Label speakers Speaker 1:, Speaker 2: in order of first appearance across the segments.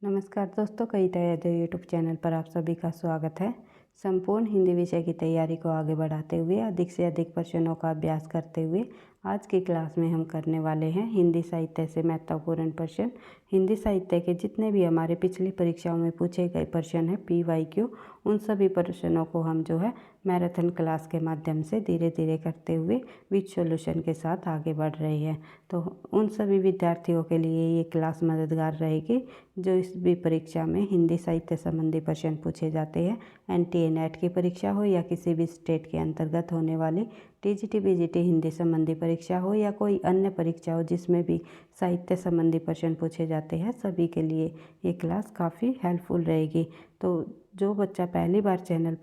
Speaker 1: नमस्कार दोस्तों, कई तैयारी यूट्यूब चैनल पर आप सभी का स्वागत है। संपूर्ण हिंदी विषय की तैयारी को आगे बढ़ाते हुए अधिक से अधिक प्रश्नों का अभ्यास करते हुए आज की क्लास में हम करने वाले हैं हिंदी साहित्य से महत्वपूर्ण प्रश्न। हिंदी साहित्य के जितने भी हमारे पिछली परीक्षाओं में पूछे गए प्रश्न हैं PYQ, उन सभी प्रश्नों को हम मैराथन क्लास के माध्यम से धीरे धीरे करते हुए विद सॉल्यूशन के साथ आगे बढ़ रहे हैं। तो उन सभी विद्यार्थियों के लिए ये क्लास मददगार रहेगी जो इस भी परीक्षा में हिंदी साहित्य संबंधी प्रश्न पूछे जाते हैं। NTA NET की परीक्षा हो या किसी भी स्टेट के अंतर्गत होने वाली TGT BGT हिंदी संबंधी परीक्षा हो या कोई अन्य परीक्षा हो जिसमें भी साहित्य संबंधी प्रश्न पूछे जाते हैं, सभी के लिए ये क्लास काफ़ी हेल्पफुल रहेगी। तो जो बच्चा पहली बार चैनल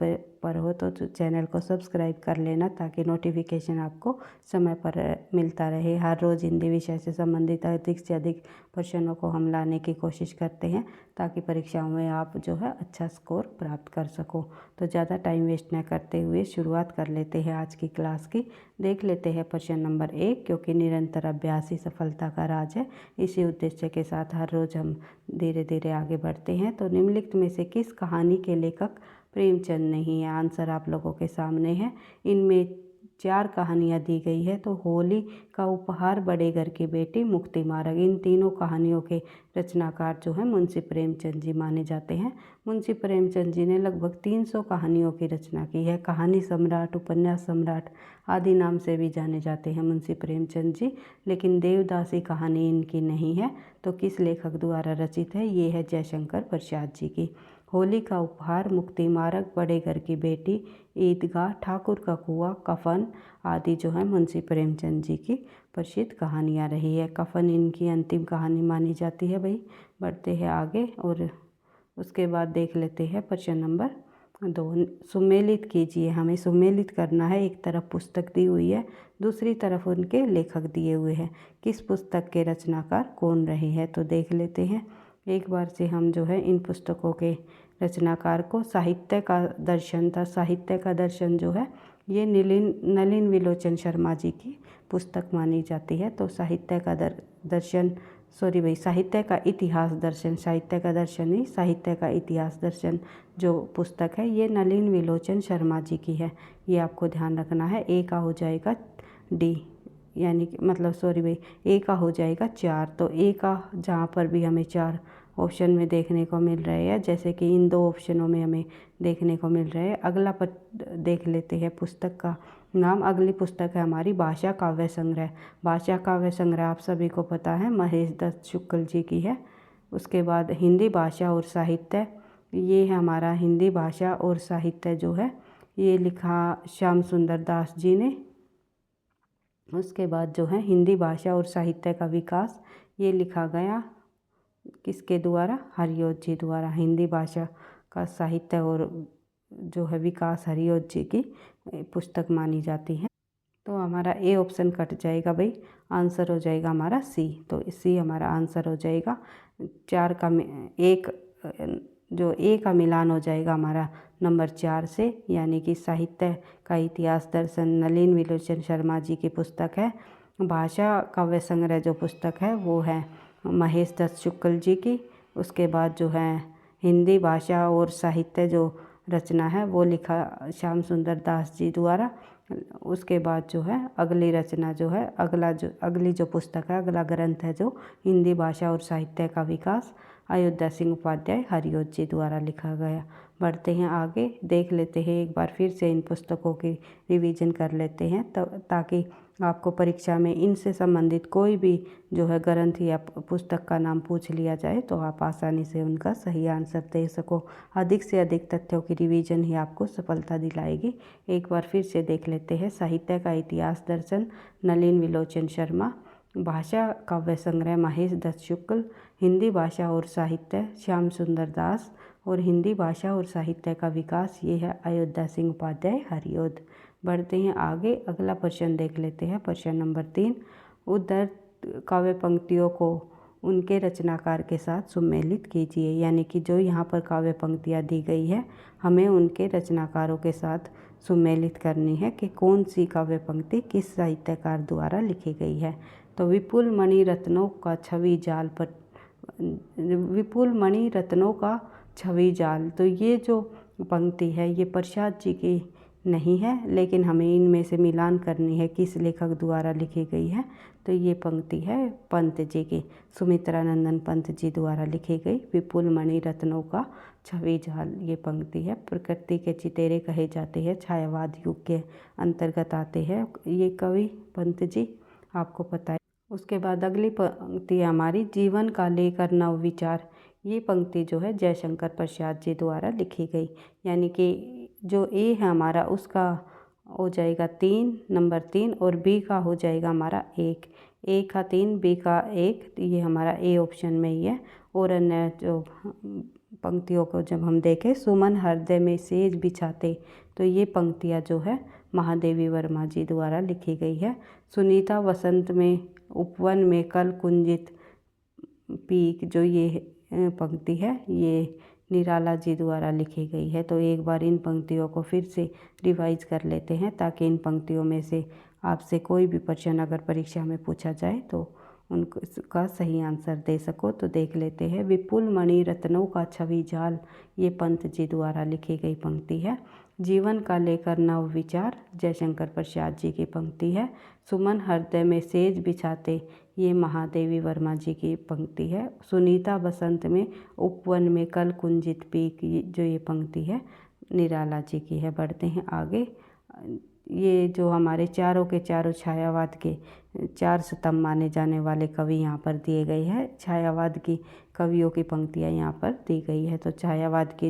Speaker 1: पर हो तो चैनल को सब्सक्राइब कर लेना ताकि नोटिफिकेशन आपको समय पर मिलता रहे। हर रोज़ हिंदी विषय से संबंधित अधिक से अधिक प्रश्नों को हम लाने की कोशिश करते हैं ताकि परीक्षाओं में आप अच्छा स्कोर प्राप्त कर सको। तो ज़्यादा टाइम वेस्ट न करते हुए शुरुआत कर लेते हैं आज की क्लास की। देख लेते हैं प्रश्न नंबर 1, क्योंकि निरंतर अभ्यास ही सफलता का राज है। इसी उद्देश्य के साथ हर रोज़ हम धीरे धीरे आगे बढ़ते हैं। तो निम्नलिखित में से किस कहानी के लेखक प्रेमचंद नहीं है? आंसर आप लोगों के सामने है। इनमें 4 कहानियाँ दी गई है। तो होली का उपहार, बड़े घर की बेटी, मुक्ति मार्ग, इन तीनों कहानियों के रचनाकार मुंशी प्रेमचंद जी माने जाते हैं। मुंशी प्रेमचंद जी ने लगभग 300 कहानियों की रचना की है। कहानी सम्राट, उपन्यास सम्राट आदि नाम से भी जाने जाते हैं मुंशी प्रेमचंद जी। लेकिन देवदासी कहानी इनकी नहीं है। तो किस लेखक द्वारा रचित है? ये है जयशंकर प्रसाद जी की। होली का उपहार, मुक्ति मार्ग, बड़े घर की बेटी, ईदगाह, ठाकुर का कुआं, कफन आदि मुंशी प्रेमचंद जी की प्रसिद्ध कहानियाँ रही है। कफन इनकी अंतिम कहानी मानी जाती है। भाई बढ़ते हैं आगे और उसके बाद देख लेते हैं प्रश्न नंबर 2। सुमेलित कीजिए। हमें सुमेलित करना है। एक तरफ पुस्तक दी हुई है, दूसरी तरफ उनके लेखक दिए हुए हैं। किस पुस्तक के रचनाकार कौन रहे हैं? तो देख लेते हैं एक बार से हम इन पुस्तकों के रचनाकार को। साहित्य का दर्शन था। साहित्य का दर्शन ये नलिन विलोचन शर्मा जी की पुस्तक मानी जाती है। तो साहित्य का दर्शन साहित्य का इतिहास दर्शन, साहित्य का दर्शन नहीं, साहित्य का इतिहास दर्शन जो पुस्तक है ये नलिन विलोचन शर्मा जी की है। ये आपको ध्यान रखना है। ए का हो जाएगा D, यानी कि ए का हो जाएगा 4। तो ए का जहाँ पर भी हमें 4 ऑप्शन में देखने को मिल रहे हैं, जैसे कि इन 2 ऑप्शनों में हमें देखने को मिल रहे हैं। अगला देख लेते हैं पुस्तक का नाम। अगली पुस्तक है हमारी भाषा काव्य संग्रह। भाषा काव्य संग्रह आप सभी को पता है महेश दत्त शुक्ल जी की है। उसके बाद हिंदी भाषा और साहित्य, ये है हमारा हिंदी भाषा और साहित्य ये लिखा श्याम सुंदर दास जी ने। उसके बाद हिंदी भाषा और साहित्य का विकास, ये लिखा गया किसके द्वारा? हरिऔध जी द्वारा। हिंदी भाषा का साहित्य और विकास हरिऔध जी की पुस्तक मानी जाती है। तो हमारा ए ऑप्शन कट जाएगा भाई, आंसर हो जाएगा हमारा C। तो C हमारा आंसर हो जाएगा। 4 का ए का मिलान हो जाएगा हमारा नंबर 4 से, यानी कि साहित्य का इतिहास दर्शन नलिन विलोचन शर्मा जी की पुस्तक है। भाषा काव्य संग्रह जो पुस्तक है वो है महेश दत्त शुक्ल जी की। उसके बाद हिंदी भाषा और साहित्य जो रचना है वो लिखा श्याम सुंदर दास जी द्वारा। उसके बाद अगली रचना अगली जो पुस्तक है, अगला ग्रंथ है हिंदी भाषा और साहित्य का विकास, अयोध्या सिंह उपाध्याय हरिऔध जी द्वारा लिखा गया। बढ़ते हैं आगे, देख लेते हैं एक बार फिर से इन पुस्तकों की रिवीजन कर लेते हैं ताकि आपको परीक्षा में इनसे संबंधित कोई भी ग्रंथ या पुस्तक का नाम पूछ लिया जाए तो आप आसानी से उनका सही आंसर दे सको। अधिक से अधिक तथ्यों की रिवीजन ही आपको सफलता दिलाएगी। एक बार फिर से देख लेते हैं। साहित्य का इतिहास दर्शन नलिन विलोचन शर्मा, भाषा काव्य संग्रह महेश दत्त शुक्ल, हिंदी भाषा और साहित्य श्याम सुंदर दास, और हिंदी भाषा और साहित्य का विकास ये है अयोध्या सिंह उपाध्याय हरिऔध। बढ़ते हैं आगे, अगला प्रश्न देख लेते हैं। प्रश्न नंबर 3, उद्धृत काव्य पंक्तियों को उनके रचनाकार के साथ सुमेलित कीजिए। यानी कि जो यहाँ पर काव्य पंक्तियाँ दी गई है हमें उनके रचनाकारों के साथ सुमेलित करनी है कि कौन सी काव्य पंक्ति किस साहित्यकार द्वारा लिखी गई है। तो विपुल मणि रत्नों का छवि जाल पर विपुल मणि रत्नों का छवि जाल। तो ये जो पंक्ति है ये प्रसाद जी की नहीं है, लेकिन हमें इनमें से मिलान करनी है किस लेखक द्वारा लिखी गई है। तो ये पंक्ति है पंत जी की, सुमित्रानंदन पंत जी द्वारा लिखी गई विपुल मणि रत्नों का छवि जाल ये पंक्ति है। प्रकृति के चितेरे कहे जाते हैं, छायावाद युग के अंतर्गत आते हैं ये कवि पंत जी, आपको पता है। उसके बाद अगली पंक्ति है हमारी जीवन का लेकर नव विचार। ये पंक्ति जो है जयशंकर प्रसाद जी द्वारा लिखी गई, यानी कि जो ए है हमारा उसका हो जाएगा 3 नंबर 3 और बी का हो जाएगा हमारा 1। ए का 3 बी का 1, ये हमारा ए ऑप्शन में ही है। और अन्य जो पंक्तियों को जब हम देखें, सुमन हृदय में सेज बिछाते, तो ये पंक्तियाँ जो है महादेवी वर्मा जी द्वारा लिखी गई है। सुनीता वसंत में उपवन में कल कुंजित पीक, जो ये पंक्ति है ये निराला जी द्वारा लिखी गई है। तो एक बार इन पंक्तियों को फिर से रिवाइज कर लेते हैं ताकि इन पंक्तियों में से आपसे कोई भी प्रश्न अगर परीक्षा में पूछा जाए तो उनका सही आंसर दे सको। तो देख लेते हैं, विपुल मणि रत्नों का छवि जाल ये पंत जी द्वारा लिखी गई पंक्ति है। जीवन का लेकर नव विचार जयशंकर प्रसाद जी की पंक्ति है। सुमन हृदय में सेज बिछाते ये महादेवी वर्मा जी की पंक्ति है। सुनीता बसंत में उपवन में कल कुंजित पीक, जो ये पंक्ति है निराला जी की है। बढ़ते हैं आगे। ये जो हमारे चारों के चारों छायावाद के 4 स्तंभ माने जाने वाले कवि यहाँ पर दिए गए हैं। छायावाद की कवियों की पंक्तियाँ यहाँ पर दी गई है। तो छायावाद के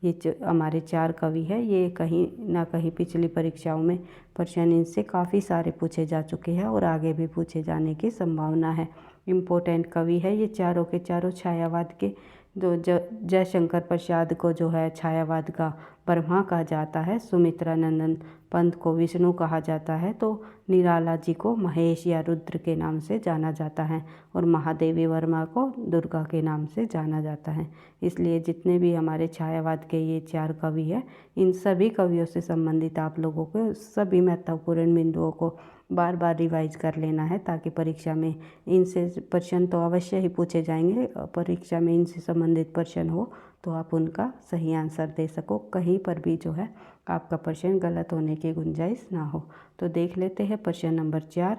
Speaker 1: ये हमारे 4 कवि है, ये कहीं ना कहीं पिछली परीक्षाओं में प्रश्न इनसे काफ़ी सारे पूछे जा चुके हैं और आगे भी पूछे जाने की संभावना है। इम्पोर्टेंट कवि है ये चारों के चारों छायावाद के। जो जयशंकर प्रसाद को जो है छायावाद का ब्रह्मा कहा जाता है, सुमित्रानंदन पंत को विष्णु कहा जाता है, तो निराला जी को महेश या रुद्र के नाम से जाना जाता है और महादेवी वर्मा को दुर्गा के नाम से जाना जाता है। इसलिए जितने भी हमारे छायावाद के ये 4 कवि हैं, इन सभी कवियों से संबंधित आप लोगों को सभी महत्वपूर्ण बिंदुओं को बार बार रिवाइज कर लेना है ताकि परीक्षा में इनसे प्रश्न तो अवश्य ही पूछे जाएंगे। परीक्षा में इनसे संबंधित प्रश्न हो तो आप उनका सही आंसर दे सको, कहीं पर भी जो है आपका प्रश्न गलत होने की गुंजाइश ना हो। तो देख लेते हैं प्रश्न नंबर 4,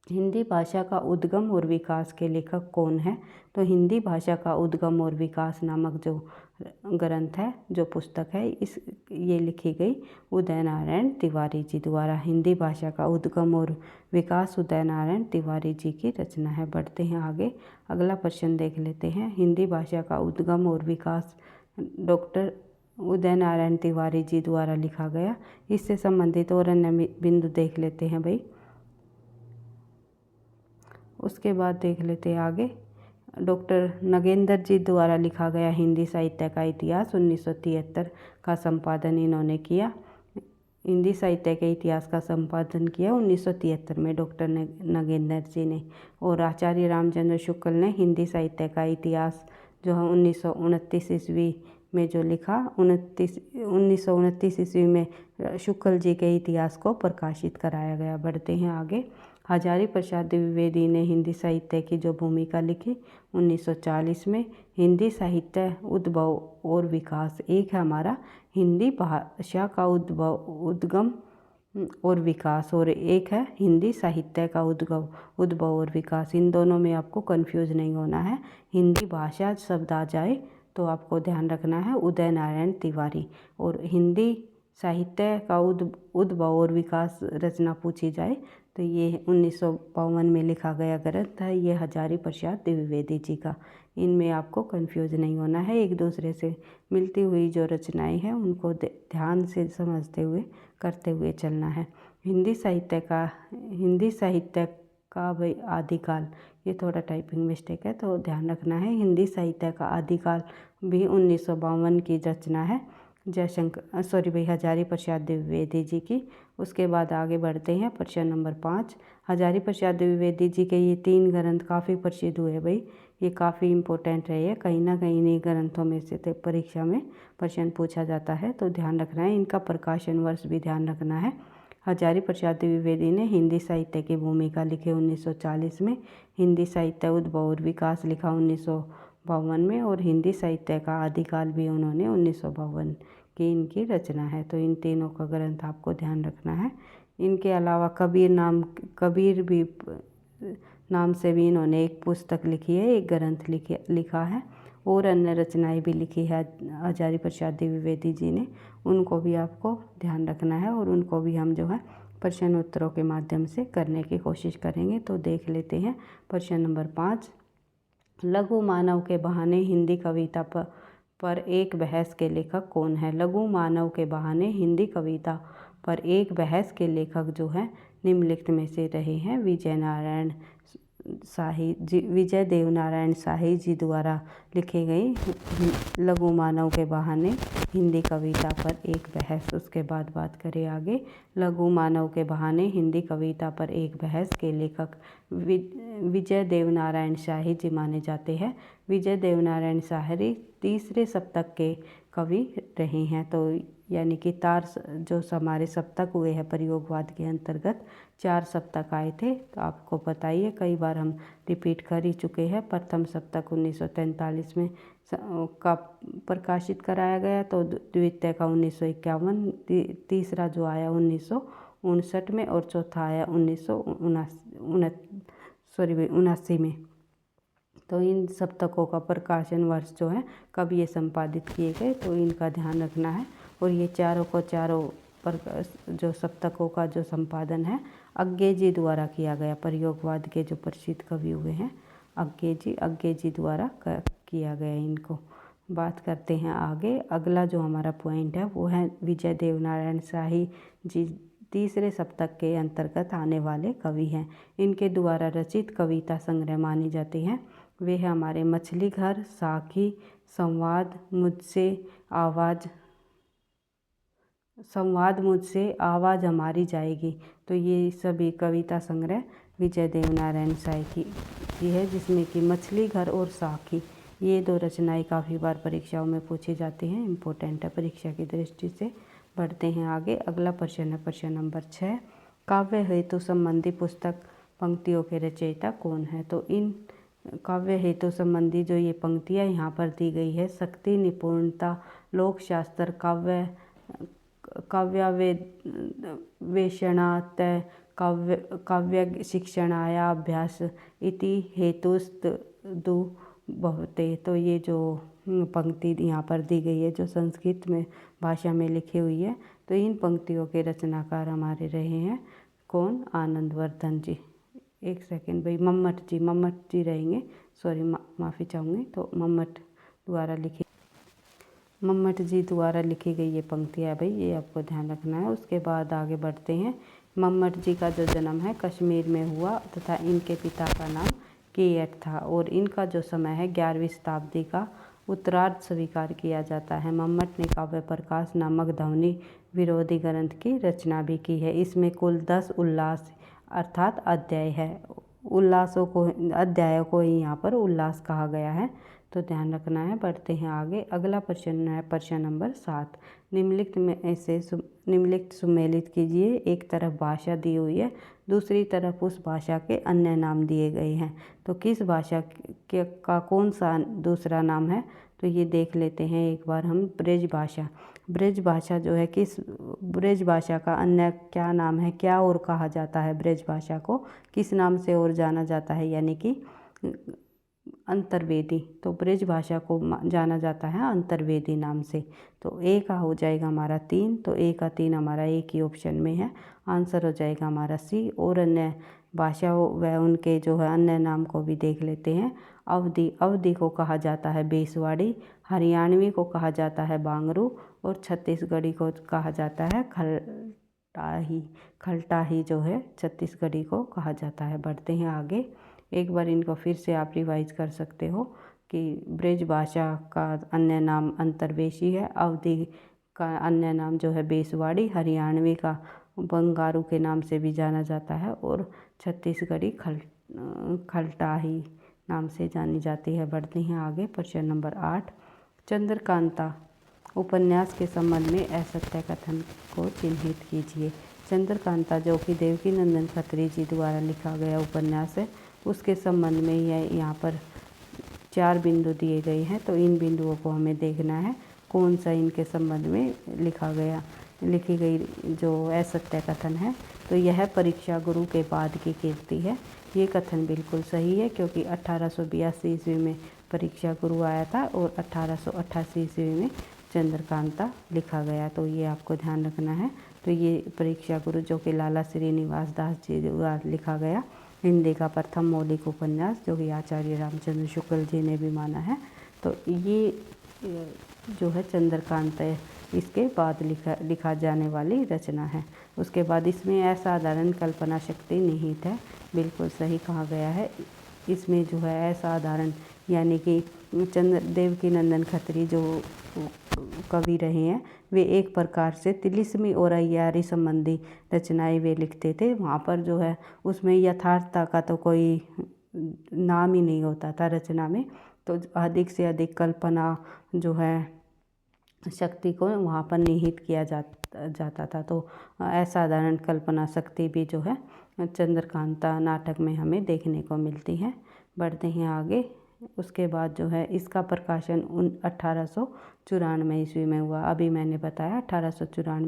Speaker 1: हिंदी भाषा का उद्गम और विकास के लेखक कौन है। तो हिंदी भाषा का उद्गम और विकास नामक जो ग्रंथ है, जो पुस्तक है, ये लिखी गई उदय नारायण तिवारी जी द्वारा। हिंदी भाषा का उद्गम और विकास उदय नारायण तिवारी जी की रचना है। बढ़ते हैं आगे, अगला प्रश्न देख लेते हैं। हिंदी भाषा का उद्गम और विकास डॉक्टर उदय नारायण तिवारी जी द्वारा लिखा गया। इससे संबंधित और अन्य बिंदु देख लेते हैं भाई। उसके बाद देख लेते हैं आगे, डॉक्टर नगेंद्र जी द्वारा लिखा गया हिंदी साहित्य का इतिहास 1973 का संपादन इन्होंने किया। हिंदी साहित्य के इतिहास का संपादन किया 1973 में डॉक्टर नगेंद्र जी ने। और आचार्य रामचंद्र शुक्ल ने हिंदी साहित्य का इतिहास जो है 1929 ईस्वी में जो लिखा, 1929 ईस्वी में शुक्ल जी के इतिहास को प्रकाशित कराया गया। बढ़ते हैं आगे, हजारी प्रसाद द्विवेदी ने हिंदी साहित्य की जो भूमिका लिखी 1940 में। हिंदी साहित्य उद्भव और विकास, एक है हमारा हिंदी भाषा का उद्गम और विकास, और एक है हिंदी साहित्य का उद्भव और विकास। इन दोनों में आपको कंफ्यूज नहीं होना है। हिंदी भाषा शब्द आ जाए तो आपको ध्यान रखना है उदय नारायण तिवारी, और हिंदी साहित्य का उद्भव और विकास रचना पूछी जाए तो ये 1952 में लिखा गया ग्रंथ है, ये हजारी प्रसाद द्विवेदी जी का। इनमें आपको कंफ्यूज नहीं होना है, एक दूसरे से मिलती हुई जो रचनाएं हैं उनको ध्यान से समझते हुए करते हुए चलना है। हिंदी साहित्य का भाई आदिकाल, ये थोड़ा टाइपिंग मिस्टेक है तो ध्यान रखना है। हिंदी साहित्य का आदिकाल भी 1952 की रचना है हजारी प्रसाद द्विवेदी जी की। उसके बाद आगे बढ़ते हैं प्रश्न नंबर 5, हजारी प्रसाद द्विवेदी जी के ये 3 ग्रंथ काफ़ी प्रसिद्ध हुए भाई, ये काफ़ी इम्पोर्टेंट रहे हैं। कहीं ना कहीं इन्हीं ग्रंथों में से परीक्षा में प्रश्न पूछा जाता है तो ध्यान रखना है। इनका प्रकाशन वर्ष भी ध्यान रखना है। हजारी प्रसाद द्विवेदी ने हिंदी साहित्य की भूमिका लिखी 1940 में, हिंदी साहित्य उद्भव और विकास लिखा 1952 में, और हिंदी साहित्य का आदिकाल भी उन्होंने 1952 की इनकी रचना है। तो इन तीनों का ग्रंथ आपको ध्यान रखना है। इनके अलावा कबीर भी नाम से भी इन्होंने एक पुस्तक लिखी है, एक ग्रंथ लिखा है, और अन्य रचनाएं भी लिखी है हजारी प्रसाद द्विवेदी जी ने। उनको भी आपको ध्यान रखना है और उनको भी हम जो है प्रश्न उत्तरों के माध्यम से करने की कोशिश करेंगे। तो देख लेते हैं प्रश्न नंबर 5। लघु मानव के बहाने हिंदी कविता पर एक बहस के लेखक कौन है? लघु मानव के बहाने हिंदी कविता पर एक बहस के लेखक जो है निम्नलिखित में से रहे हैं विजय देवनारायण शाही जी द्वारा लिखी गई लघु मानव के बहाने हिंदी कविता पर एक बहस। उसके बाद बात करें आगे, लघु मानव के बहाने हिंदी कविता पर एक बहस के लेखक विजय देवनारायण शाही जी माने जाते हैं। विजय देवनारायण शाही तीसरे शतक के कवि रहे हैं। तो यानी कि तार जो हमारे सप्तक हुए हैं प्रयोगवाद के अंतर्गत 4 सप्तक आए थे। तो आपको पता ही है, कई बार हम रिपीट कर ही चुके हैं। प्रथम सप्तक 1943 में का प्रकाशित कराया गया, तो द्वितीय का 1951, तीसरा जो आया 1959 में, और चौथा आया 1979 में। तो इन सप्तकों का प्रकाशन वर्ष जो है कब ये संपादित किए गए, तो इनका ध्यान रखना है। और ये चारों जो सप्तकों का जो संपादन है अज्ञे जी द्वारा किया गया। प्रयोगवाद के जो प्रसिद्ध कवि हुए हैं अज्ञे जी द्वारा किया गया इनको। बात करते हैं आगे। अगला जो हमारा पॉइंट है वो है विजय देवनारायण शाही जी तीसरे सप्तक के अंतर्गत आने वाले कवि हैं। इनके द्वारा रचित कविता संग्रह मानी जाती हैं वे है हमारे मछली घर, साखी, संवाद मुझसे आवाज़ हमारी जाएगी। तो ये सभी कविता संग्रह विजय देवनारायण शाही की है, जिसमें कि मछली घर और साखी ये 2 रचनाएं काफ़ी बार परीक्षाओं में पूछी जाती हैं, इम्पोर्टेंट है परीक्षा की दृष्टि से। बढ़ते हैं आगे। अगला प्रश्न है प्रश्न नंबर 6। काव्य हेतु संबंधी पुस्तक पंक्तियों के रचयिता कौन है? तो इन काव्य हेतु संबंधी जो ये पंक्तियाँ यहाँ पर दी गई है, शक्ति, निपुणता, लोकशास्त्र, काव्यावेशनात् काव्य शिक्षणाया अभ्यास इति हेतुस्तु भवते। तो ये जो पंक्ति यहाँ पर दी गई है जो संस्कृत में भाषा में लिखी हुई है, तो इन पंक्तियों के रचनाकार हमारे रहे हैं कौन? आनंदवर्धन जी। एक सेकेंड भाई, मम्मट जी रहेंगे, सॉरी माफ़ी चाहूँगी। तो मम्मट जी द्वारा लिखी गई ये पंक्तियाँ भाई, ये आपको ध्यान रखना है। उसके बाद आगे बढ़ते हैं। मम्मट जी का जो जन्म है कश्मीर में हुआ तथा इनके पिता का नाम केयट था, और इनका जो समय है 11वीं शताब्दी का उत्तरार्ध स्वीकार किया जाता है। मम्मट ने काव्य प्रकाश नामक ध्वनि विरोधी ग्रंथ की रचना भी की है। इसमें कुल 10 उल्लास अर्थात अध्याय है। अध्यायों को ही यहाँ पर उल्लास कहा गया है, तो ध्यान रखना है। बढ़ते हैं आगे। अगला प्रश्न है प्रश्न नंबर 7। निम्नलिखित सुमेलित कीजिए। एक तरफ भाषा दी हुई है, दूसरी तरफ उस भाषा के अन्य नाम दिए गए हैं। तो किस भाषा का कौन सा दूसरा नाम है? तो ये देख लेते हैं एक बार हम। ब्रज भाषा जो है, किस ब्रज भाषा का अन्य क्या नाम है? क्या और कहा जाता है ब्रज भाषा को? किस नाम से और जाना जाता है? यानी कि अंतर्वेदी। तो ब्रज भाषा को जाना जाता है अंतर्वेदी नाम से। तो ए का हो जाएगा हमारा 3, तो ए का 3 हमारा एक ही ऑप्शन में है। आंसर हो जाएगा हमारा सी। और अन्य भाषा व उनके जो है अन्य नाम को भी देख लेते हैं। अवधी को कहा जाता है बेसवाड़ी, हरियाणवी को कहा जाता है बांगरू, और छत्तीसगढ़ी को कहा जाता है खलटाही जो है छत्तीसगढ़ी को कहा जाता है। बढ़ते हैं आगे। एक बार इनको फिर से आप रिवाइज कर सकते हो कि ब्रज भाषा का अन्य नाम अंतर्वेशी है, अवधी का अन्य नाम जो है बेसवाड़ी, हरियाणवी का बंगारू के नाम से भी जाना जाता है, और छत्तीसगढ़ी खलटाही नाम से जानी जाती है। बढ़ते हैं आगे। प्रश्न नंबर 8। चंद्रकांता उपन्यास के संबंध में असत्य कथन को चिन्हित कीजिए। चंद्रकांता जो कि देवकीनंदन खत्री जी द्वारा लिखा गया उपन्यास है, उसके संबंध में यह यहाँ पर 4 बिंदु दिए गए हैं। तो इन बिंदुओं को हमें देखना है कौन सा इनके संबंध में लिखी गई जो असत्य कथन है। तो यह परीक्षा गुरु के बाद की कीर्ति है। ये कथन बिल्कुल सही है, क्योंकि 1882 ईस्वी में परीक्षा गुरु आया था और 1888 ईस्वी में चंद्रकांता लिखा गया। तो ये आपको ध्यान रखना है। तो ये परीक्षा गुरु जो कि लाला श्रीनिवास दास जी द्वारा लिखा गया हिंदी का प्रथम मौलिक उपन्यास, जो कि आचार्य रामचंद्र शुक्ल जी ने भी माना है। तो ये जो है चंद्रकांता इसके बाद लिखा जाने वाली रचना है। उसके बाद इसमें असाधारण कल्पना शक्ति निहित है, बिल्कुल सही कहा गया है। इसमें जो है असाधारण यानी कि देवकीनंदन खत्री जो कवि रहे हैं, वे एक प्रकार से तिलिस्मी और अय्यारी संबंधी रचनाएं वे लिखते थे। वहाँ पर जो है उसमें यथार्थता का तो कोई नाम ही नहीं होता था रचना में। तो अधिक से अधिक कल्पना जो है शक्ति को वहाँ पर निहित किया जाता था। तो असाधारण कल्पना शक्ति भी जो है चंद्रकांता नाटक में हमें देखने को मिलती है। बढ़ते हैं आगे। उसके बाद जो है इसका प्रकाशन 1894 ईस्वी में हुआ। अभी मैंने बताया 1894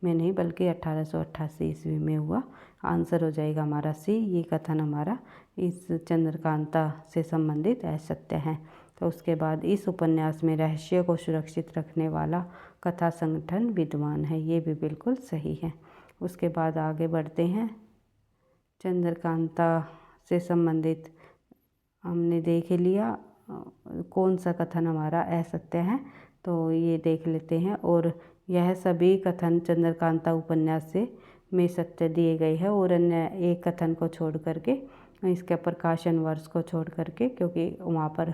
Speaker 1: में नहीं, बल्कि 1888 ईस्वी में हुआ। आंसर हो जाएगा हमारा सी। ये कथन हमारा इस चंद्रकांता से संबंधित असत्य है। तो उसके बाद इस उपन्यास में रहस्य को सुरक्षित रखने वाला कथा संगठन विद्वान है। ये भी बिल्कुल सही है। उसके बाद आगे बढ़ते हैं। चंद्रकांता से संबंधित हमने देख लिया कौन सा कथन हमारा असत्य है, तो ये देख लेते हैं। और यह सभी कथन चंद्रकांता उपन्यास से में सत्य दिए गए हैं, और अन्य एक कथन को छोड़ करके, इसके प्रकाशन वर्ष को छोड़ करके, क्योंकि वहाँ पर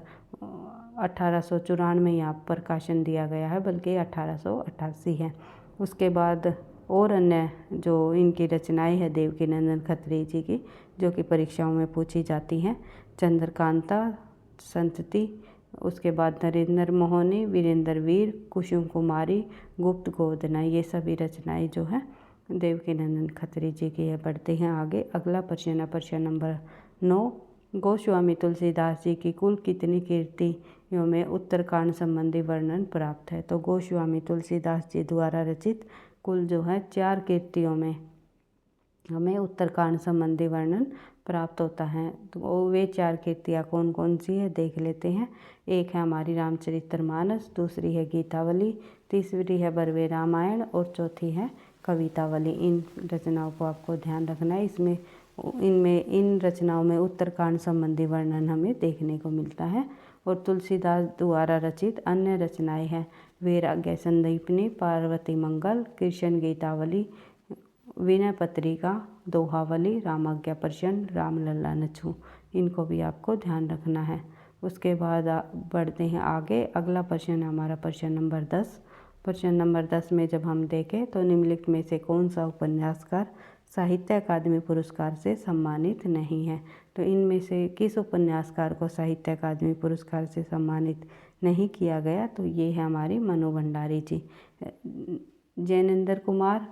Speaker 1: 1894 में यहाँ प्रकाशन दिया गया है, बल्कि 1888 है। उसके बाद और अन्य जो इनकी रचनाएं हैं देवकीनंदन खत्री जी की, जो कि परीक्षाओं में पूछी जाती हैं, चंद्रकांता, संतति, उसके बाद नरेंद्र मोहनी, वीरेंद्र वीर, कुसुम कुमारी, गुप्त गोदना, ये सभी रचनाएं जो है देवकीनंदन खत्री जी की है। बढ़ते हैं आगे। अगला प्रश्न है प्रश्न नंबर 9। गोस्वामी तुलसीदास जी की कुल कितनी कीर्तियों में उत्तरकांड संबंधी वर्णन प्राप्त है? तो गोस्वामी तुलसीदास जी द्वारा रचित कुल जो है 4 कीर्तियों में हमें उत्तरकांड संबंधी वर्णन प्राप्त होता है। तो वे 4 कीर्तियाँ कौन कौन सी है देख लेते हैं। एक है हमारी रामचरितमानस, दूसरी है गीतावली, तीसरी है बरवे रामायण और चौथी है कवितावली। इन रचनाओं को आपको ध्यान रखना है। इन रचनाओं में उत्तरकांड संबंधी वर्णन हमें देखने को मिलता है। और तुलसीदास द्वारा रचित अन्य रचनाएं हैं वैराग्य संदीपनी, पार्वती मंगल, कृष्ण गीतावली, विनय पत्रिका, दोहावली, रामाज्ञा प्रश्न, रामलला नछू। इनको भी आपको ध्यान रखना है। उसके बाद बढ़ते हैं आगे। अगला प्रश्न हमारा प्रश्न नंबर 10। प्रश्न नंबर 10 में जब हम देखें तो निम्नलिखित में से कौन सा उपन्यासकार साहित्य अकादमी पुरस्कार से सम्मानित नहीं है? तो इनमें से किस उपन्यासकार को साहित्य अकादमी पुरस्कार से सम्मानित नहीं किया गया? तो ये है हमारी मनु भंडारी जी। जैनेन्द्र कुमार,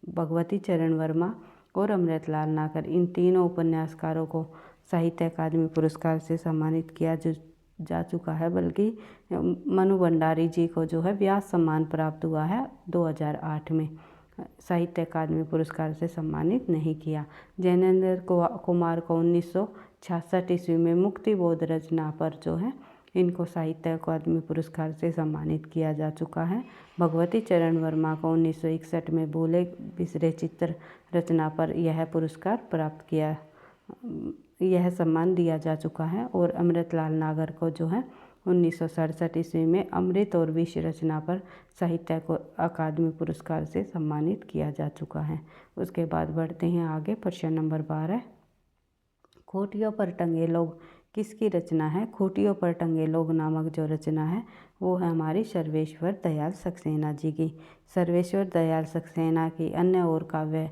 Speaker 1: भगवती चरण वर्मा और अमृतलाल नागर, इन तीनों उपन्यासकारों को साहित्य अकादमी पुरस्कार से सम्मानित किया जा चुका है, बल्कि मनु भंडारी जी को जो है व्यास सम्मान प्राप्त हुआ है 2008 में। साहित्य अकादमी पुरस्कार से सम्मानित नहीं किया। जैनेन्द्र कुमार को 1966 ईस्वी में मुक्तिबोध रचना पर जो है इनको साहित्य अकादमी पुरस्कार से सम्मानित किया जा चुका है। भगवती चरण वर्मा को 1961 में भूले बिसरे चित्र रचना पर यह पुरस्कार प्राप्त किया, यह सम्मान दिया जा चुका है। और अमृतलाल नागर को जो है 1967 ईस्वी में अमृत और विष रचना पर साहित्य अकादमी पुरस्कार से सम्मानित किया जा चुका है। उसके बाद बढ़ते हैं आगे। प्रश्न नंबर 12। खूंटियों पर टंगे लोग किसकी रचना है? खूंटियों पर टंगे लोग नामक जो रचना है वो है हमारी सर्वेश्वर दयाल सक्सेना जी की। सर्वेश्वर दयाल सक्सेना की अन्य और काव्य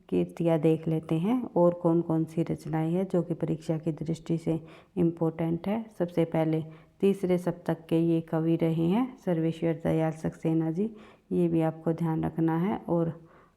Speaker 1: कीर्तियाँ देख लेते हैं और कौन कौन सी रचनाएं हैं जो कि परीक्षा की दृष्टि से इम्पोर्टेंट है। सबसे पहले तीसरे सप्तक के ये कवि रहे हैं सर्वेश्वर दयाल सक्सेना जी, ये भी आपको ध्यान रखना है। और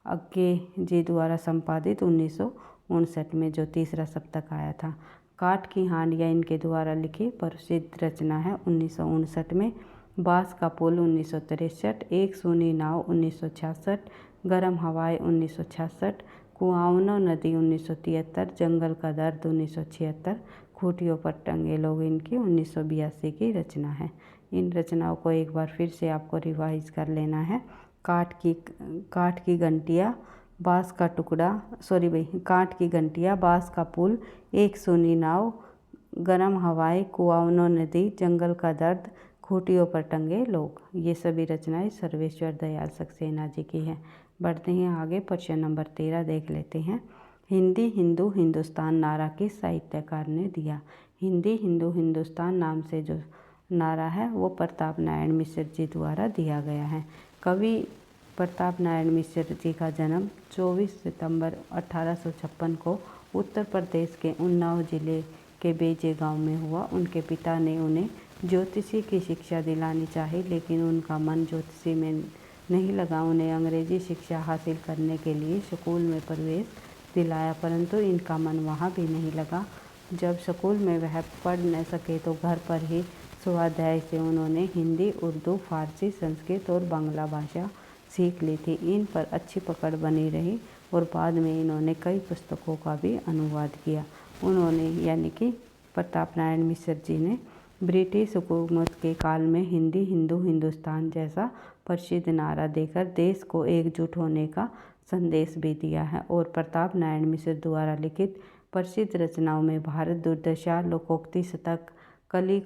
Speaker 1: अक्के जी द्वारा संपादित 1959 में जो तीसरा सप्तक आया था। काठ की हांडियाँ इनके द्वारा लिखी प्रसिद्ध रचना है 1959 में। बांस का पुल 1963, एक सूनी नाव 1966, गर्म हवाएं 1966, कुआनो नदी 1973, जंगल का दर्द 1976, खूंटियों पर टंगे लोग इनकी 1982 की रचना है। इन रचनाओं को एक बार फिर से आपको रिवाइज कर लेना है। काठ की घंटियाँ, बांस का काठ की घंटियाँ, बांस का पुल, एक सूनी नाव, गर्म हवाएं, कुआनो नदी, जंगल का दर्द, खूंटियों पर टंगे लोग, ये सभी रचनाएं सर्वेश्वर दयाल सक्सेना जी की हैं। बढ़ते हैं आगे, प्रश्न नंबर 13 देख लेते हैं। हिंदी हिंदू हिंदुस्तान नारा किस साहित्यकार ने दिया? हिंदी हिंदू हिंदुस्तान नाम से जो नारा है वो प्रताप नारायण मिश्र जी द्वारा दिया गया है। कवि प्रताप नारायण मिश्र जी का जन्म 24 सितंबर 1856 को उत्तर प्रदेश के उन्नाव जिले के बेजे गांव में हुआ। उनके पिता ने उन्हें ज्योतिषी की शिक्षा दिलानी चाही, लेकिन उनका मन ज्योतिषी में नहीं लगा। उन्हें अंग्रेजी शिक्षा हासिल करने के लिए स्कूल में प्रवेश दिलाया, परंतु इनका मन वहाँ भी नहीं लगा। जब स्कूल में वह पढ़ न सके तो घर पर ही स्वाध्याय से उन्होंने हिंदी, उर्दू, फारसी, संस्कृत और बांग्ला भाषा सीख ली थी। इन पर अच्छी पकड़ बनी रही और बाद में इन्होंने कई पुस्तकों का भी अनुवाद किया। उन्होंने यानी कि प्रताप नारायण मिश्र जी ने ब्रिटिश हुकूमत के काल में हिंदी हिंदू हिंदुस्तान जैसा प्रसिद्ध नारा देकर देश को एकजुट होने का संदेश भी दिया है। और प्रताप नारायण मिश्र द्वारा लिखित प्रसिद्ध रचनाओं में भारत दुर्दशा, लोकोक्ति शतक, कली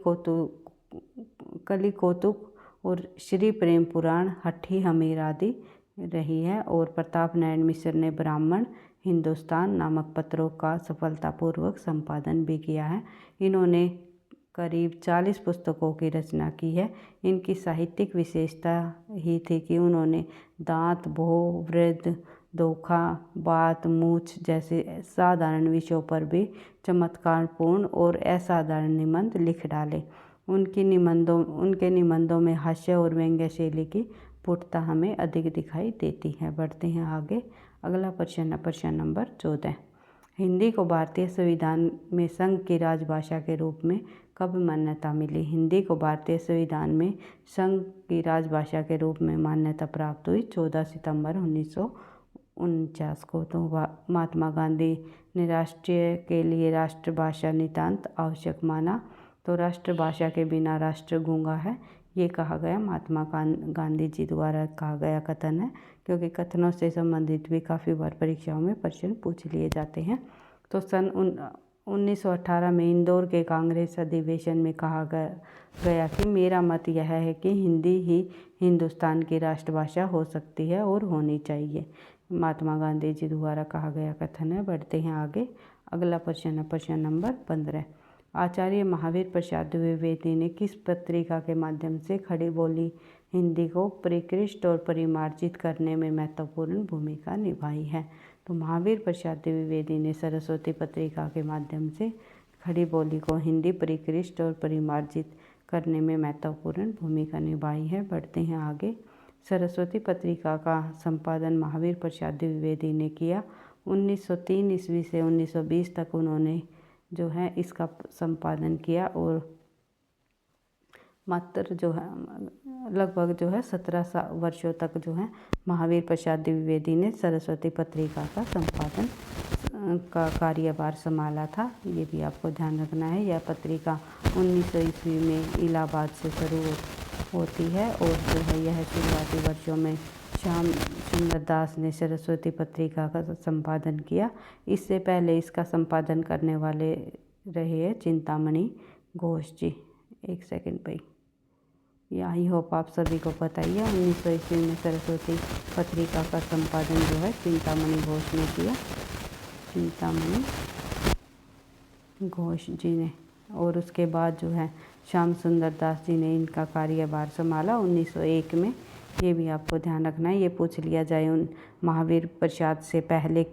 Speaker 1: कौतुक और श्री प्रेम पुराण, हठी हमीर आदि रही है। और प्रताप नारायण मिश्र ने ब्राह्मण हिंदुस्तान नामक पत्रों का सफलतापूर्वक संपादन भी किया है। इन्होंने करीब 40 पुस्तकों की रचना की है। इनकी साहित्यिक विशेषता ही थी कि उन्होंने दांत, भो, वृद्ध, धोखा, बात, मूछ जैसे साधारण विषयों पर भी चमत्कारपूर्ण और असाधारण निबंध लिख डाले। उनके निबंधों में हास्य और व्यंग्य शैली की पुटता हमें अधिक दिखाई देती है। बढ़ते हैं आगे, अगला प्रश्न नंबर 14। हिंदी को भारतीय संविधान में संघ की राजभाषा के रूप में कब मान्यता मिली? हिंदी को भारतीय संविधान में संघ की राजभाषा के रूप में मान्यता प्राप्त हुई 14 सितंबर 1949 को। तो महात्मा गांधी ने राष्ट्रीय के लिए राष्ट्रभाषा नितांत आवश्यक माना। तो राष्ट्रभाषा के बिना राष्ट्र गूंगा है, ये कहा गया महात्मा गांधी जी द्वारा कहा गया कथन है, क्योंकि कथनों से संबंधित भी काफ़ी बार परीक्षाओं में प्रश्न पूछ लिए जाते हैं। तो सन 1918 में इंदौर के कांग्रेस अधिवेशन में कहा गया कि मेरा मत यह है कि हिंदी ही हिंदुस्तान की राष्ट्रभाषा हो सकती है और होनी चाहिए। महात्मा गांधी जी द्वारा कहा गया कथन है। बढ़ते हैं आगे, अगला प्रश्न नंबर 15। आचार्य महावीर प्रसाद द्विवेदी ने किस पत्रिका के माध्यम से खड़ी बोली हिंदी को परिष्कृत और परिमार्जित करने में महत्वपूर्ण भूमिका निभाई है? तो महावीर प्रसाद द्विवेदी ने सरस्वती पत्रिका के माध्यम से खड़ी बोली को हिंदी परिष्कृत और परिमार्जित करने में महत्वपूर्ण भूमिका निभाई है। बढ़ते हैं आगे, सरस्वती पत्रिका का संपादन महावीर प्रसाद द्विवेदी ने किया। 1903 ईस्वी से 1920 तक उन्होंने जो है इसका संपादन किया और मात्र जो है लगभग जो है 17 वर्षों तक जो है महावीर प्रसाद द्विवेदी ने सरस्वती पत्रिका का संपादन का कार्यभार संभाला था। ये भी आपको ध्यान रखना है। यह पत्रिका 1900 ईस्वी में इलाहाबाद से शुरू होती है और जो है यह शुरुआती वर्षों में श्याम सुंदर दास ने सरस्वती पत्रिका का संपादन किया। इससे पहले इसका संपादन करने वाले रहे हैं चिंतामणि घोष जी। एक सेकंड भाई, आई होप आप सभी को पता ही है। 1900 ईस्वी में सरस्वती पत्रिका का संपादन जो है चिंतामणि घोष ने किया, चिंतामणि घोष जी ने। और उसके बाद जो है श्याम सुंदर दास जी ने इनका कार्यभार संभाला 1901 में। ये भी आपको ध्यान रखना है। ये पूछ लिया जाए उन महावीर प्रसाद से पहले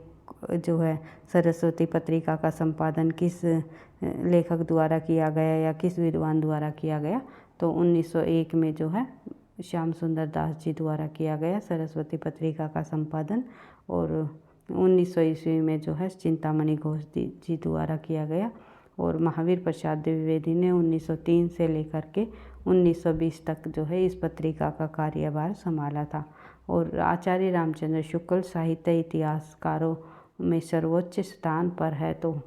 Speaker 1: जो है सरस्वती पत्रिका का संपादन किस लेखक द्वारा किया गया या किस विद्वान द्वारा किया गया, तो 1901 में जो है श्याम सुंदर दास जी द्वारा किया गया सरस्वती पत्रिका का संपादन। और 1900 ईस्वी में जो है चिंतामणि घोष जी द्वारा किया गया। और महावीर प्रसाद द्विवेदी ने 1903 से लेकर के 1920 तक जो है इस पत्रिका का कार्यभार संभाला था। और आचार्य रामचंद्र शुक्ल साहित्य इतिहासकारों में सर्वोच्च स्थान पर है, तो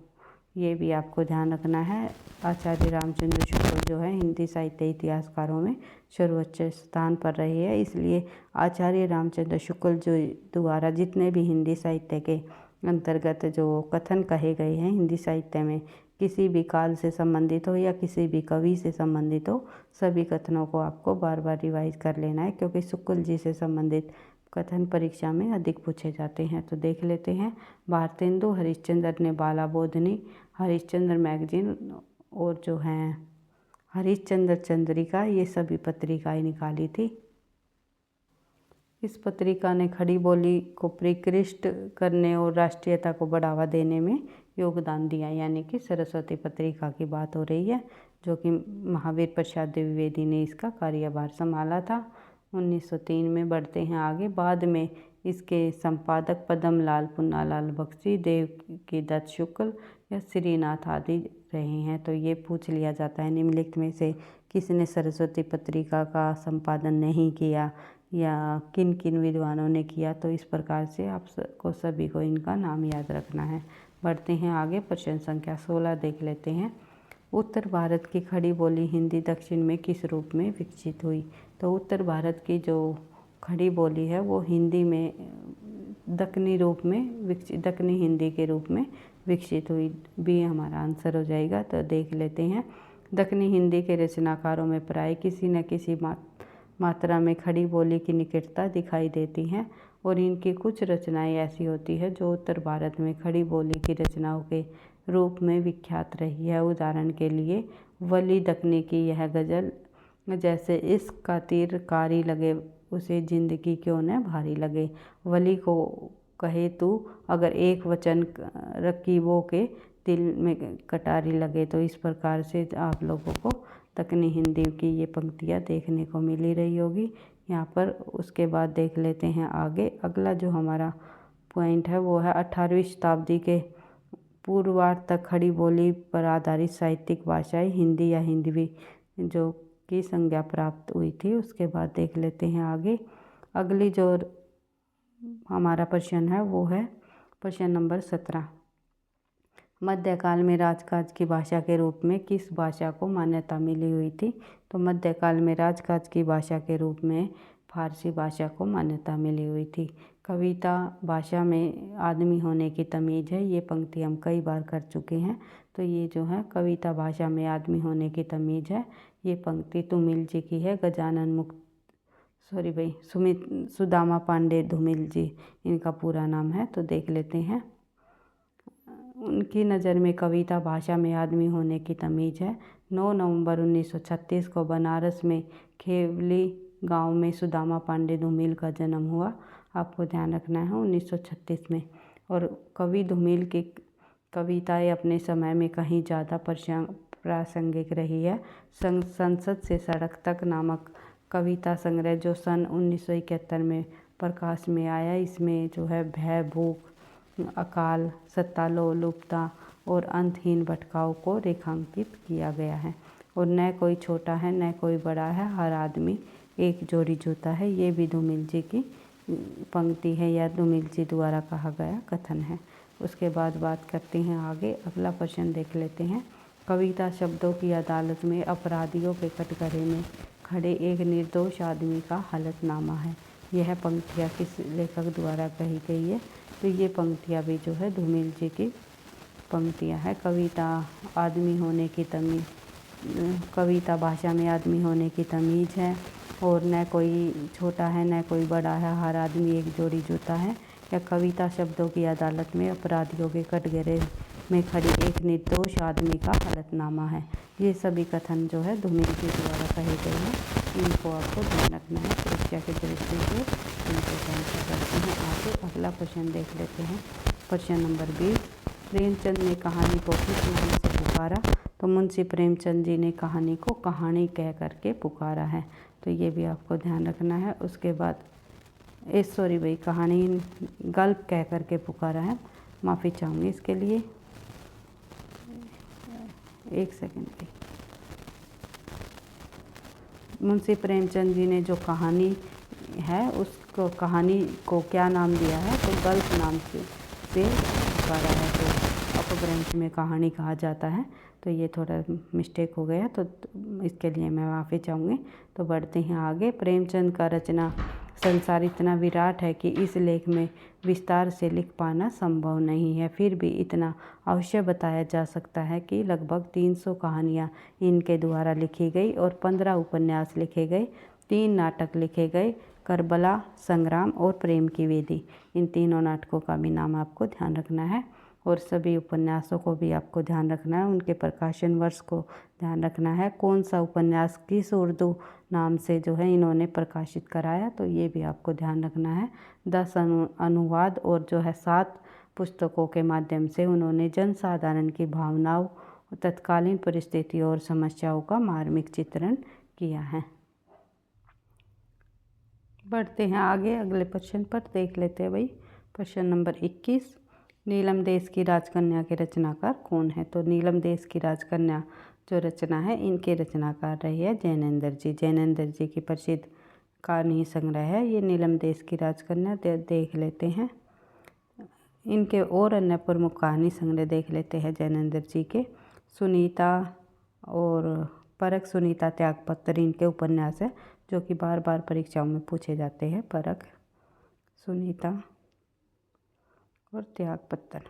Speaker 1: ये भी आपको ध्यान रखना है। आचार्य रामचंद्र शुक्ल जो है हिंदी साहित्य इतिहासकारों में सर्वोच्च स्थान पर रही है, इसलिए आचार्य रामचंद्र शुक्ल जो द्वारा जितने भी हिंदी साहित्य के अंतर्गत जो कथन कहे गए हैं हिंदी साहित्य में, किसी भी काल से संबंधित हो या किसी भी कवि से संबंधित हो, सभी कथनों को आपको बार बार रिवाइज कर लेना है, क्योंकि शुक्ल जी से संबंधित कथन परीक्षा में अधिक पूछे जाते हैं। तो देख लेते हैं। भारतेंदु हरिश्चंद्र ने बाला बोधनी, हरिश्चंद्र मैगजीन और जो हैं हरिश्चंद्र चंद्रिका, ये सभी पत्रिकाएं निकाली थी। इस पत्रिका ने खड़ी बोली को परिष्कृत करने और राष्ट्रीयता को बढ़ावा देने में योगदान दिया, यानी कि सरस्वती पत्रिका की बात हो रही है, जो कि महावीर प्रसाद द्विवेदी ने इसका कार्यभार संभाला था। 1903 में बढ़ते हैं आगे। बाद में इसके संपादक पद्मलाल, पुन्नालाल बख्शी, देवकी दत्त शुक्ल या श्रीनाथ आदि रहे हैं। तो ये पूछ लिया जाता है निम्नलिखित में से किसने सरस्वती पत्रिका का संपादन नहीं किया या किन किन विद्वानों ने किया। तो इस प्रकार से आपको सभी को इनका नाम याद रखना है। बढ़ते हैं आगे। प्रश्न संख्या 16 देख लेते हैं। उत्तर भारत की खड़ी बोली हिंदी दक्षिण में किस रूप में विकसित हुई। तो उत्तर भारत की जो खड़ी बोली है वो हिंदी में दक्षिणी हिंदी के रूप में विकसित हुई। बी हमारा आंसर हो जाएगा। तो देख लेते हैं। दक्षिणी हिंदी के रचनाकारों में प्राय किसी न किसी मात्रा में खड़ी बोली की निकटता दिखाई देती हैं, और इनकी कुछ रचनाएं ऐसी होती है जो उत्तर भारत में खड़ी बोली की रचनाओं के रूप में विख्यात रही है। उदाहरण के लिए वली दक्कनी की यह गज़ल, जैसे इश्क का तीर कारी लगे उसे जिंदगी क्यों न भारी लगे। वली को कहे तू अगर एक वचन रकीबों के दिल में कटारी लगे। तो इस प्रकार से आप लोगों को दक्कनी हिंदी की ये पंक्तियाँ देखने को मिली रही होगी यहाँ पर। उसके बाद देख लेते हैं आगे। अगला जो हमारा पॉइंट है वो है 18वीं शताब्दी के पूर्वार्ध तक खड़ी बोली पर आधारित साहित्यिक भाषाएं हिंदी या हिंदवी जो की संज्ञा प्राप्त हुई थी। उसके बाद देख लेते हैं आगे। अगली जो हमारा प्रश्न है वो है प्रश्न नंबर 17। मध्यकाल में राजकाज की भाषा के रूप में किस भाषा को मान्यता मिली हुई थी। तो मध्यकाल में राजकाज की भाषा के रूप में फारसी भाषा को मान्यता मिली हुई थी। कविता भाषा में आदमी होने की तमीज़ है, ये पंक्ति हम कई बार कर चुके हैं। तो ये जो है कविता भाषा में आदमी होने की तमीज़ है, ये पंक्ति धूमिल जी की है। गजानन सुदामा पांडे धूमिल जी इनका पूरा नाम है। तो देख लेते हैं। उनकी नज़र में कविता भाषा में आदमी होने की तमीज़ है। 9 नवंबर 1936 को बनारस में खेवली गांव में सुदामा पांडे धूमिल का जन्म हुआ। आपको ध्यान रखना है 1936 में। और कवि धूमिल की कविताएं अपने समय में कहीं ज़्यादा प्रासंगिक रही है। संसद से सड़क तक नामक कविता संग्रह जो सन 1971 में प्रकाश में आया, इसमें जो है भय, भूख, अकाल, सत्तालोलुपता और अंतहीन भटकाव को रेखांकित किया गया है। और न कोई छोटा है न कोई बड़ा है, हर आदमी एक जोड़ी जूता है, ये भी धूमिल जी की पंक्ति है या धूमिल जी द्वारा कहा गया कथन है। उसके बाद बात करते हैं आगे। अगला प्रश्न देख लेते हैं। कविता शब्दों की अदालत में अपराधियों के कटघरे में खड़े एक निर्दोष आदमी का हलफनामा है। यह पंक्तियाँ किस लेखक द्वारा कही गई है। तो ये पंक्तियाँ भी जो है धूमिल जी की पंक्तियाँ हैं। कविता आदमी होने की तमीज़, कविता भाषा में आदमी होने की तमीज़ है, और न कोई छोटा है न कोई बड़ा है, हर आदमी एक जोड़ी जूता है, या कविता शब्दों की अदालत में अपराधियों के कटघरे में खड़ी एक निर्दोष आदमी का हलफनामा है। ये सभी कथन जो है धूमिल जी द्वारा कहे गए हैं, इनको आपको ध्यान रखना है परीक्षा की दृष्टि से। इनको कैंसिल करते हैं आगे। अगला प्रश्न देख लेते हैं। प्रश्न नंबर 20। प्रेमचंद ने कहानी को किस नाम से पुकारा। तो मुंशी प्रेमचंद जी ने कहानी को कहानी कह करके पुकारा है। तो ये भी आपको ध्यान रखना है। उसके बाद सॉरी भाई, कहानी गल्प कह करके पुकारा है, माफ़ी चाहूँगी इसके लिए। एक सेकंड भाई। मुंशी प्रेमचंद जी ने जो कहानी है उसको, कहानी को क्या नाम दिया है, तो गल्प नाम से पुकारा है, तो अपभ्रंश में कहानी कहा जाता है। तो ये थोड़ा मिस्टेक हो गया, तो इसके लिए मैं माफ़ी चाहूँगी। तो बढ़ते हैं आगे। प्रेमचंद का रचना संसार इतना विराट है कि इस लेख में विस्तार से लिख पाना संभव नहीं है, फिर भी इतना अवश्य बताया जा सकता है कि लगभग 300 कहानियाँ इनके द्वारा लिखी गई और 15 उपन्यास लिखे गए, 3 नाटक लिखे गए, करबला, संग्राम और प्रेम की वेदी। इन तीनों नाटकों का भी नाम आपको ध्यान रखना है और सभी उपन्यासों को भी आपको ध्यान रखना है, उनके प्रकाशन वर्ष को ध्यान रखना है, कौन सा उपन्यास किस उर्दू नाम से जो है इन्होंने प्रकाशित कराया, तो ये भी आपको ध्यान रखना है। 10 अनुवाद और जो है 7 पुस्तकों के माध्यम से उन्होंने जनसाधारण की भावनाओं, तत्कालीन परिस्थितियों और समस्याओं का मार्मिक चित्रण किया है। बढ़ते हैं आगे, अगले प्रश्न पर देख लेते हैं भाई। प्रश्न नंबर 21, नीलम देश की राजकन्या के रचनाकार कौन है? तो नीलम देश की राजकन्या जो रचना है, इनके रचनाकार रही है जैनेन्द्र जी। जैनेन्द्र जी की प्रसिद्ध कहानी संग्रह है ये नीलम देश की राजकन्या। देख लेते हैं इनके और अन्य प्रमुख कहानी संग्रह देख लेते हैं जैनेन्द्र जी के। सुनीता और परख सुनीता त्यागपत्र इनके उपन्यास है, जो कि बार बार परीक्षाओं में पूछे जाते हैं। परख सुनीता और त्यागपत्र,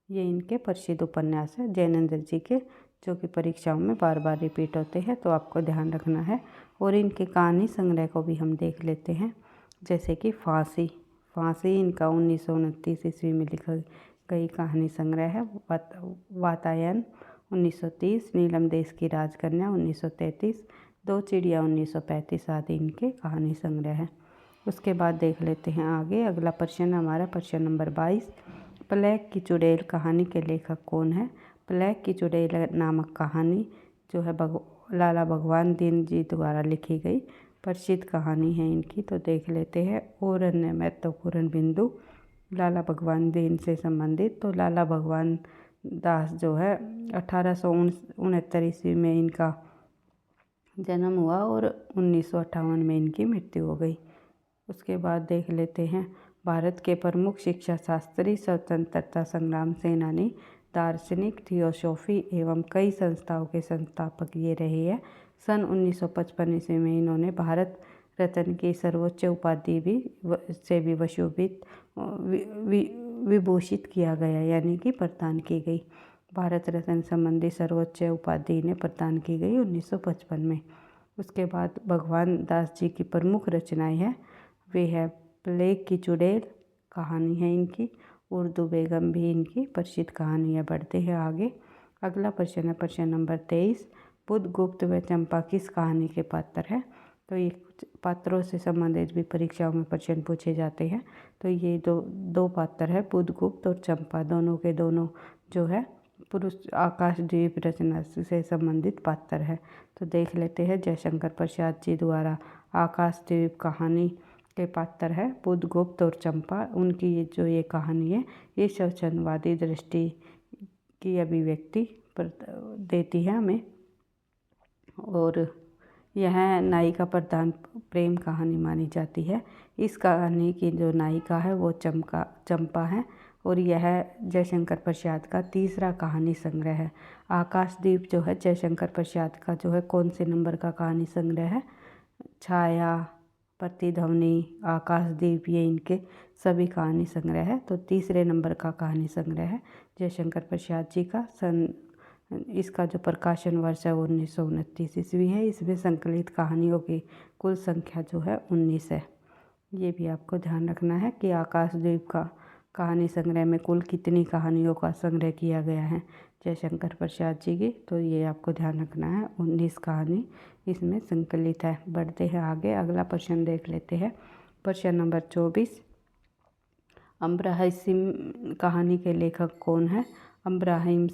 Speaker 1: ये इनके प्रसिद्ध उपन्यास है जैनेन्द्र जी के, जो कि परीक्षाओं में बार बार रिपीट होते हैं, तो आपको ध्यान रखना है। और इनके कहानी संग्रह को भी हम देख लेते हैं, जैसे कि फांसी। फांसी इनका 1929 ईस्वी में लिखा गई कहानी संग्रह है। वातायन 1930, नीलम देश की राजकन्या 1933, दो चिड़िया 1935 आदि इनके कहानी संग्रह है। उसके बाद देख लेते हैं आगे, अगला प्रश्न हमारा प्रश्न नंबर 22, प्लेग की चुड़ैल कहानी के लेखक कौन है? प्लेग की चुड़ैल नामक कहानी जो है लाला भगवान दीन जी द्वारा लिखी गई प्रसिद्ध कहानी है इनकी। तो देख लेते हैं और अन्य महत्वपूर्ण बिंदु लाला भगवान दीन से संबंधित। तो लाला भगवान दास जो है 1869 ईस्वी में इनका जन्म हुआ और 1958 में इनकी मृत्यु हो गई। उसके बाद देख लेते हैं भारत के प्रमुख शिक्षा शास्त्री, स्वतंत्रता संग्राम सेनानी, दार्शनिक, थियोसॉफी एवं कई संस्थाओं के संस्थापक ये रहे हैं। सन 1955 ईस्वी में इन्होंने भारत रत्न की सर्वोच्च उपाधि भी विभूषित किया गया, यानी कि प्रदान की गई। भारत रत्न संबंधी सर्वोच्च उपाधि इन्हें प्रदान की गई 1955 में। उसके बाद भगवान दास जी की प्रमुख रचनाएं हैं, वे है प्लेग की चुड़ैल कहानी है इनकी, उर्दू बेगम भी इनकी प्रसिद्ध कहानी है। बढ़ते हैं आगे, अगला प्रश्न है प्रश्न नंबर 23, बुद्धगुप्त व चंपा किस कहानी के पात्र है? तो ये पात्रों से संबंधित भी परीक्षाओं में प्रश्न पूछे जाते हैं। तो ये दो पात्र है, बुद्धगुप्त और चंपा, दोनों के दोनों जो है पुरुष आकाशद्वीप रचना से संबंधित पात्र है। तो देख लेते हैं जयशंकर प्रसाद जी द्वारा आकाशद्वीप कहानी के पात्र है बुद्धगुप्त और चंपा। उनकी ये कहानी है, ये स्वच्छंदवादी दृष्टि की अभिव्यक्ति देती है हमें, और यह नायिका प्रधान प्रेम कहानी मानी जाती है। इस कहानी की जो नायिका है वो चंपा है, और यह जयशंकर प्रसाद का तीसरा कहानी संग्रह है। आकाशद्वीप जो है जयशंकर प्रसाद का जो है कौन से नंबर का कहानी संग्रह है? छाया, प्रतिध्वनि, आकाशद्वीप, ये इनके सभी कहानी संग्रह है। तो तीसरे नंबर का कहानी संग्रह है जयशंकर प्रसाद जी का। इसका जो प्रकाशन वर्ष है 1929 ईस्वी है। इसमें संकलित कहानियों की कुल संख्या जो है 19 है। ये भी आपको ध्यान रखना है कि आकाशद्वीप का कहानी संग्रह में कुल कितनी कहानियों का संग्रह किया गया है जयशंकर प्रसाद जी की। तो ये आपको ध्यान रखना है, 19 कहानी इसमें संकलित है। बढ़ते हैं आगे, अगला प्रश्न देख लेते हैं प्रश्न नंबर 24, अब्राहम कहानी के लेखक कौन है? अब्राहम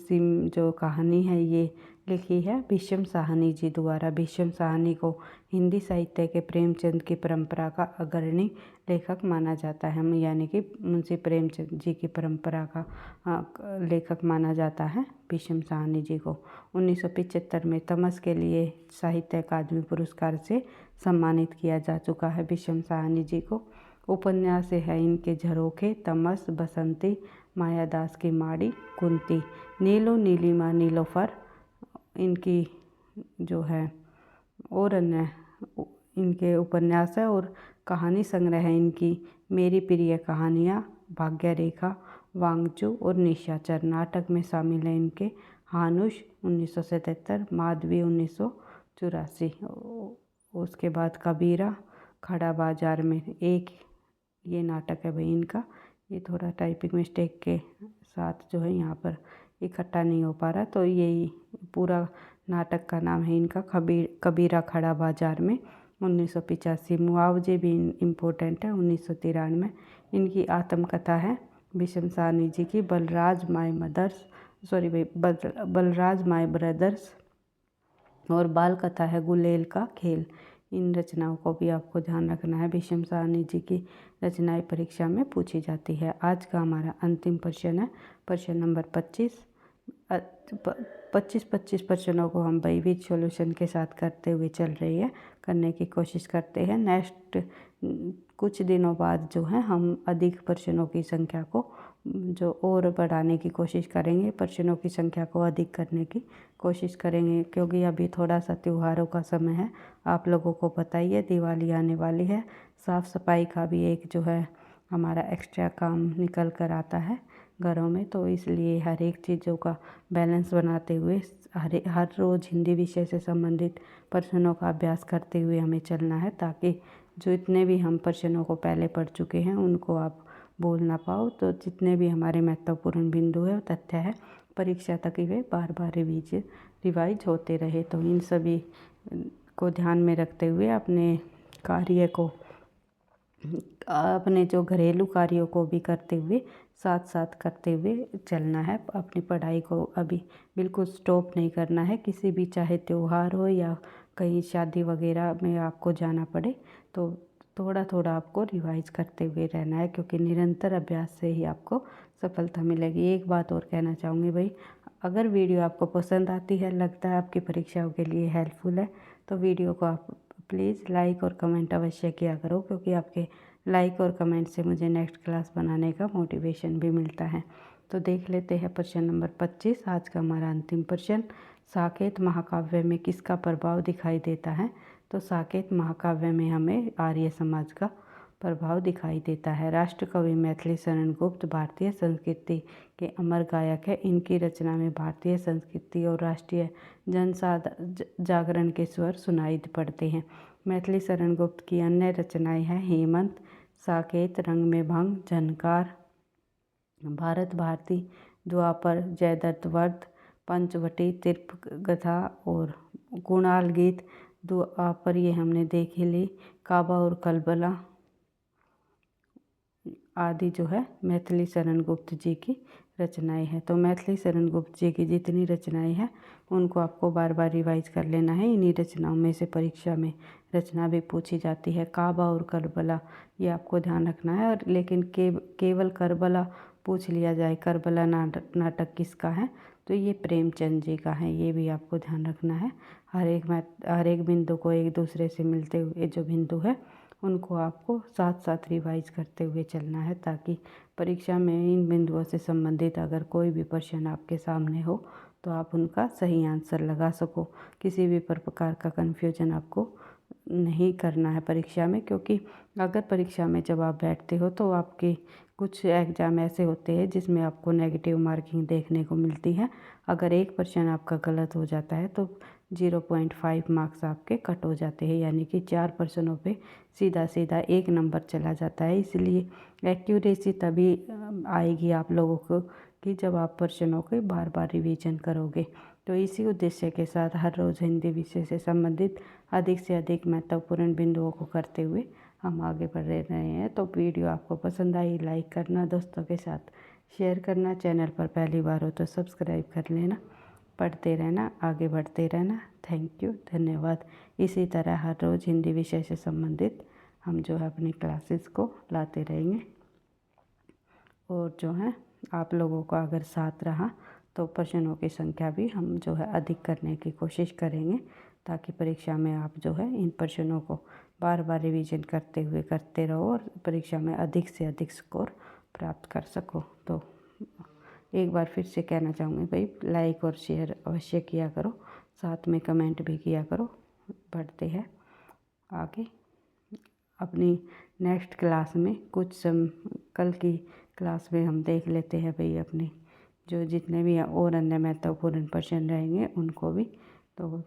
Speaker 1: जो कहानी है ये लिखी है भीष्म साहनी जी द्वारा। भीष्म साहनी को हिंदी साहित्य के प्रेमचंद की परंपरा का अग्रणी लेखक माना जाता है, यानी कि मुंशी प्रेमचंद जी की परंपरा का लेखक माना जाता है भीष्म साहनी जी को। 1975 में तमस के लिए साहित्य अकादमी पुरस्कार से सम्मानित किया जा चुका है भीष्म साहनी जी को। उपन्यास है इनके झरोखे, तमस, बसंती, मायादास की माड़ी, कुंती, नीलो नीलिमा, नीलोफर इनकी जो है, और अन्य इनके उपन्यास है। और कहानी संग्रह है इनकी मेरी प्रिय कहानियाँ, भाग्य रेखा, वांगचू और निशाचर। नाटक में शामिल है इनके हानुश 1977, माधवी 1984। उसके बाद कबीरा, खड़ा बाजार में एक ये नाटक है भाई इनका। ये थोड़ा टाइपिंग मिस्टेक के साथ जो है यहाँ पर इकट्ठा नहीं हो पा रहा, तो यही पूरा नाटक का नाम है इनका कबीरा खड़ा बाजार में 1985। मुआवजे भी इम्पोर्टेंट है 1993। इनकी आत्मकथा है भीष्म साहनी जी की बलराज माय ब्रदर्स, और बाल कथा है गुलेल का खेल। इन रचनाओं को भी आपको ध्यान रखना है। भीष्म साहनी जी की रचनाएं परीक्षा में पूछी जाती है। आज का हमारा अंतिम प्रश्न है प्रश्न नंबर 25। 25 प्रश्नों को हम बाई सॉल्यूशन के साथ करते हुए चल रही है, करने की कोशिश करते हैं। नेक्स्ट कुछ दिनों बाद जो है हम अधिक प्रश्नों की संख्या को जो और बढ़ाने की कोशिश करेंगे, प्रश्नों की संख्या को अधिक करने की कोशिश करेंगे, क्योंकि अभी थोड़ा सा त्योहारों का समय है। आप लोगों को पता ही है दिवाली आने वाली है, साफ़ सफाई का भी एक जो है हमारा एक्स्ट्रा काम निकल कर आता है घरों में, तो इसलिए हर एक चीज़ों का बैलेंस बनाते हुए हर रोज़ हिंदी विषय से संबंधित प्रश्नों का अभ्यास करते हुए हमें चलना है, ताकि जो इतने भी हम प्रश्नों को पहले पढ़ चुके हैं उनको आप बोल ना पाओ। तो जितने भी हमारे महत्वपूर्ण बिंदु है तथ्य है, परीक्षा तक वे बार बार रिवाइज होते रहे। तो इन सभी को ध्यान में रखते हुए अपने जो घरेलू कार्यों को भी करते हुए साथ साथ करते हुए चलना है। अपनी पढ़ाई को अभी बिल्कुल स्टॉप नहीं करना है। किसी भी चाहे त्यौहार हो या कहीं शादी वगैरह में आपको जाना पड़े तो थोड़ा थोड़ा आपको रिवाइज करते हुए रहना है, क्योंकि निरंतर अभ्यास से ही आपको सफलता मिलेगी। एक बात और कहना चाहूँगी भाई, अगर वीडियो आपको पसंद आती है, लगता है आपकी परीक्षाओं के लिए हेल्पफुल है, तो वीडियो को आप प्लीज़ लाइक और कमेंट अवश्य किया करो, क्योंकि आपके लाइक और कमेंट से मुझे नेक्स्ट क्लास बनाने का मोटिवेशन भी मिलता है। तो देख लेते हैं प्रश्न नंबर 25, आज का हमारा अंतिम प्रश्न। साकेत महाकाव्य में किसका प्रभाव दिखाई देता है? तो साकेत महाकाव्य में हमें आर्य समाज का प्रभाव दिखाई देता है। राष्ट्रकवि मैथिली शरण गुप्त भारतीय संस्कृति के अमर गायक है। इनकी रचना में भारतीय संस्कृति और राष्ट्रीय जागरण के स्वर सुनाई पड़ते हैं। मैथिली शरण गुप्त की अन्य रचनाएं हैं हेमंत, साकेत, रंग में भंग, झनकार, भारत भारती, द्वापर, जयदत्त वध, पंचवटी, तीर्थ गथा और कुणाल गीत। द्वापर ये हमने देख ही ली। काबा और कलबला आदि जो है मैथिली शरण गुप्त जी की रचनाएं हैं। तो मैथिली शरण गुप्त जी की जितनी रचनाएं हैं उनको आपको बार बार रिवाइज कर लेना है। इन्हीं रचनाओं में से परीक्षा में रचना भी पूछी जाती है। काबा और करबला ये आपको ध्यान रखना है। और लेकिन केवल करबला पूछ लिया जाए, करबला नाटक किसका है, तो ये प्रेमचंद जी का है, ये भी आपको ध्यान रखना है। हर एक बिंदु को एक दूसरे से मिलते हुए जो बिंदु है उनको आपको साथ साथ रिवाइज करते हुए चलना है, ताकि परीक्षा में इन बिंदुओं से संबंधित अगर कोई भी प्रश्न आपके सामने हो तो आप उनका सही आंसर लगा सको। किसी भी प्रकार का कन्फ्यूजन आपको नहीं करना है परीक्षा में, क्योंकि अगर परीक्षा में जब आप बैठते हो तो आपके कुछ एग्ज़ाम ऐसे होते हैं जिसमें आपको नेगेटिव मार्किंग देखने को मिलती है। अगर एक प्रश्न आपका गलत हो जाता है तो 0.5 मार्क्स आपके कट हो जाते हैं, यानी कि 4 प्रश्नों पे सीधा सीधा 1 नंबर चला जाता है। इसलिए एक्यूरेसी तभी आएगी आप लोगों को कि जब आप प्रश्नों के बार बार रिवीजन करोगे। तो इसी उद्देश्य के साथ हर रोज़ हिंदी विषय से संबंधित अधिक से अधिक महत्वपूर्ण बिंदुओं को करते हुए हम आगे बढ़ रहे हैं। तो वीडियो आपको पसंद आई, लाइक करना, दोस्तों के साथ शेयर करना, चैनल पर पहली बार हो तो सब्सक्राइब कर लेना। पढ़ते रहना, आगे बढ़ते रहना। थैंक यू, धन्यवाद। इसी तरह हर रोज़ हिंदी विषय से संबंधित हम जो है अपनी क्लासेस को लाते रहेंगे। और जो है आप लोगों का अगर साथ रहा तो प्रश्नों की संख्या भी हम जो है अधिक करने की कोशिश करेंगे, ताकि परीक्षा में आप जो है इन प्रश्नों को बार बार रिवीजन करते रहो और परीक्षा में अधिक से अधिक स्कोर प्राप्त कर सको। तो एक बार फिर से कहना चाहूँगी भाई, लाइक और शेयर अवश्य किया करो, साथ में कमेंट भी किया करो। बढ़ते हैं आगे अपनी नेक्स्ट क्लास में। कल की क्लास में हम देख लेते हैं भाई अपने जो जितने भी और अन्य महत्वपूर्ण प्रश्न रहेंगे उनको भी। तो